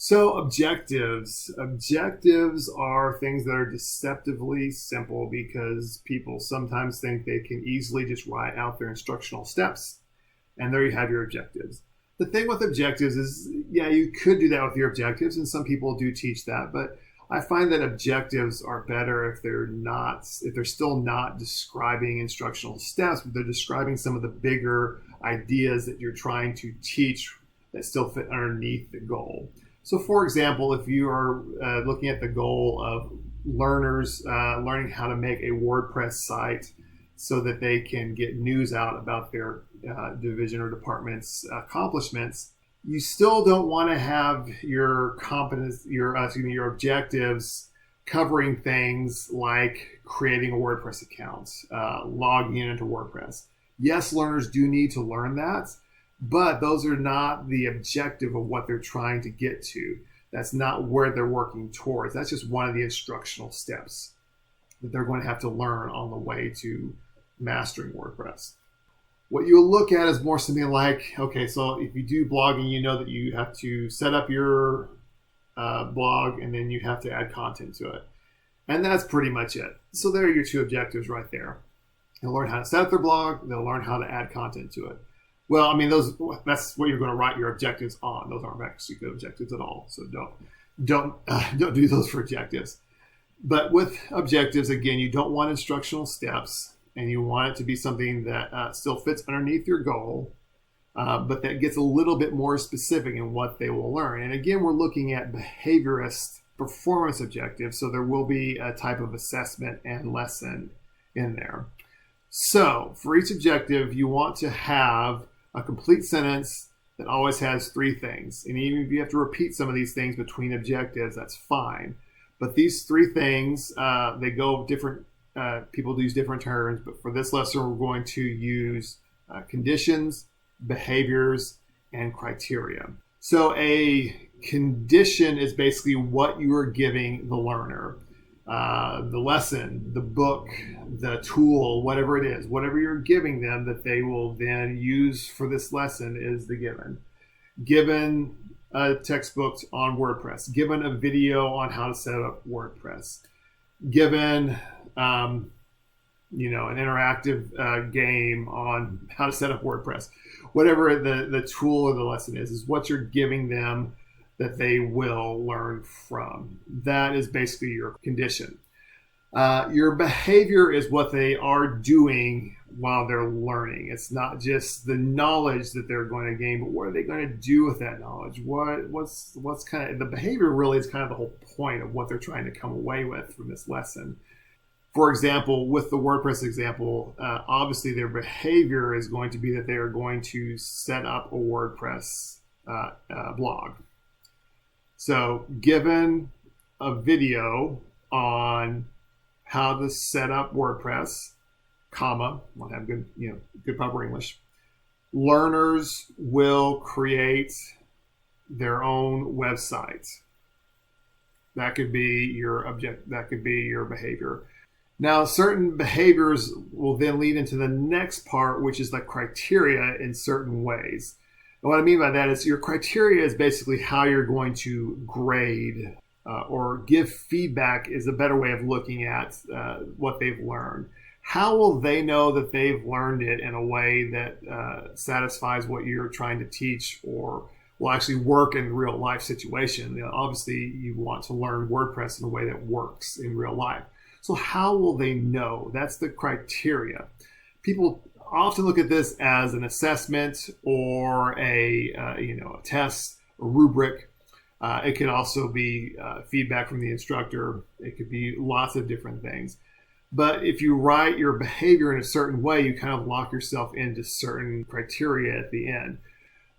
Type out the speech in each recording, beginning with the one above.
So objectives are things that are deceptively simple because people sometimes think they can easily just write out their instructional steps, and there you have your objectives. The thing with objectives is, yeah, you could do that with your objectives, and some people do teach that, but I find that objectives are better if they're still not describing instructional steps, but they're describing some of the bigger ideas that you're trying to teach that still fit underneath the goal. So for example, if you are looking at the goal of learners learning how to make a WordPress site so that they can get news out about their division or department's accomplishments, you still don't want to have your objectives covering things like creating a WordPress account, logging into WordPress. Yes, learners do need to learn that, but those are not the objective of what they're trying to get to. That's not where they're working towards. That's just one of the instructional steps that they're going to have to learn on the way to mastering WordPress. What you'll look at is more something like, okay, so if you do blogging, you know that you have to set up your blog and then you have to add content to it. And that's pretty much it. So there are your two objectives right there. They'll learn how to set up their blog. They'll learn how to add content to it. Well, I mean, that's what you're going to write your objectives on. Those aren't actually good objectives at all. So don't do those for objectives. But with objectives, again, you don't want instructional steps, and you want it to be something that still fits underneath your goal, but that gets a little bit more specific in what they will learn. And again, we're looking at behaviorist performance objectives, so there will be a type of assessment and lesson in there. So for each objective, you want to have a complete sentence that always has three things. And even if you have to repeat some of these things between objectives, that's fine. But these three things, they go different, people use different terms, but for this lesson, we're going to use conditions, behaviors, and criteria. So a condition is basically what you are giving the learner. The lesson, the book, the tool, whatever it is, whatever you're giving them that they will then use for this lesson is the given. Given a textbook on WordPress, given a video on how to set up WordPress, given an interactive game on how to set up WordPress, whatever the tool or the lesson is what you're giving them that they will learn from. That is basically your condition. Your behavior is what they are doing while they're learning. It's not just the knowledge that they're going to gain, but what are they going to do with that knowledge? What's kind of the behavior really is kind of the whole point of what they're trying to come away with from this lesson. For example, with the WordPress example, obviously their behavior is going to be that they are going to set up a WordPress blog. So given a video on how to set up WordPress, comma, want to have good proper English, learners will create their own website. That could be your that could be your behavior. Now, certain behaviors will then lead into the next part, which is the criteria in certain ways. And what I mean by that is your criteria is basically how you're going to grade or give feedback is a better way of looking at what they've learned. How will they know that they've learned it in a way that satisfies what you're trying to teach or will actually work in real life situation? Obviously, you want to learn WordPress in a way that works in real life. So how will they know? That's the criteria. People often look at this as an assessment or a test, a rubric. It could also be feedback from the instructor. It could be lots of different things. But if you write your behavior in a certain way, you kind of lock yourself into certain criteria at the end.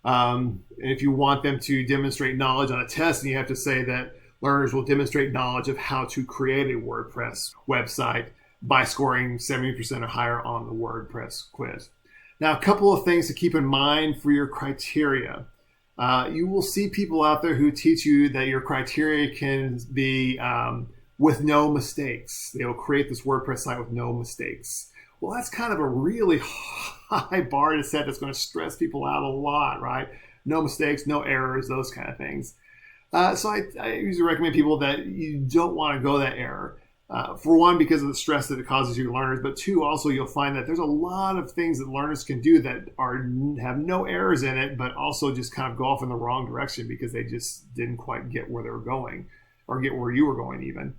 And if you want them to demonstrate knowledge on a test, and you have to say that learners will demonstrate knowledge of how to create a WordPress website by scoring 70% or higher on the WordPress quiz. Now, a couple of things to keep in mind for your criteria. You will see people out there who teach you that your criteria can be with no mistakes. They will create this WordPress site with no mistakes. Well, that's kind of a really high bar to set that's going to stress people out a lot, right? No mistakes, no errors, those kind of things. So I usually recommend people that you don't want to go that error. For one, because of the stress that it causes your learners, but two, also you'll find that there's a lot of things that learners can do that have no errors in it, but also just kind of go off in the wrong direction because they just didn't quite get where they were going, or get where you were going even.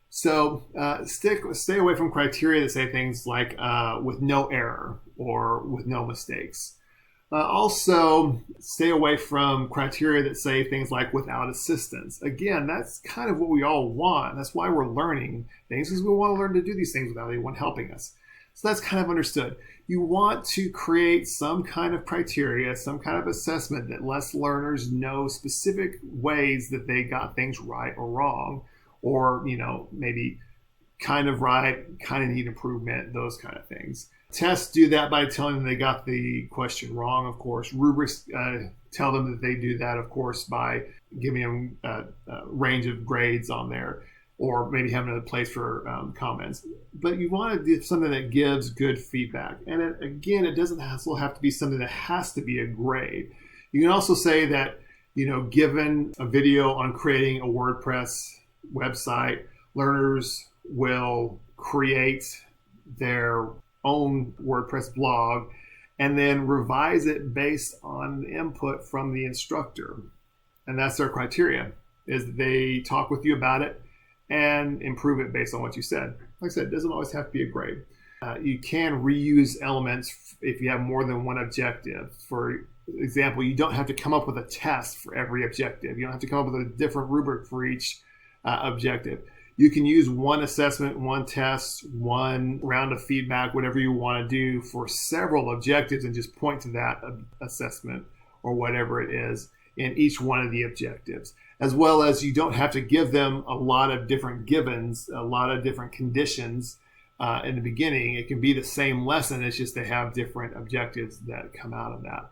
So stay away from criteria that say things like with no error or with no mistakes. Also, stay away from criteria that say things like without assistance. Again, that's kind of what we all want. That's why we're learning things, because we want to learn to do these things without anyone helping us. So that's kind of understood. You want to create some kind of criteria, some kind of assessment that lets learners know specific ways that they got things right or wrong, or, maybe kind of right, kind of need improvement, those kind of things. Tests do that by telling them they got the question wrong, of course. Rubrics tell them that they do that, of course, by giving them a range of grades on there, or maybe having a place for comments. But you want to do something that gives good feedback. And it doesn't also have to be something that has to be a grade. You can also say that, given a video on creating a WordPress website, learners will create their own WordPress blog and then revise it based on input from the instructor. And that's their criteria, is they talk with you about it and improve it based on what you said. Like I said, it doesn't always have to be a grade. You can reuse elements if you have more than one objective. For example, you don't have to come up with a test for every objective. You don't have to come up with a different rubric for each objective. You can use one assessment, one test, one round of feedback, whatever you want to do for several objectives, and just point to that assessment or whatever it is in each one of the objectives. As well as you don't have to give them a lot of different givens, a lot of different conditions in the beginning. It can be the same lesson, it's just they have different objectives that come out of that.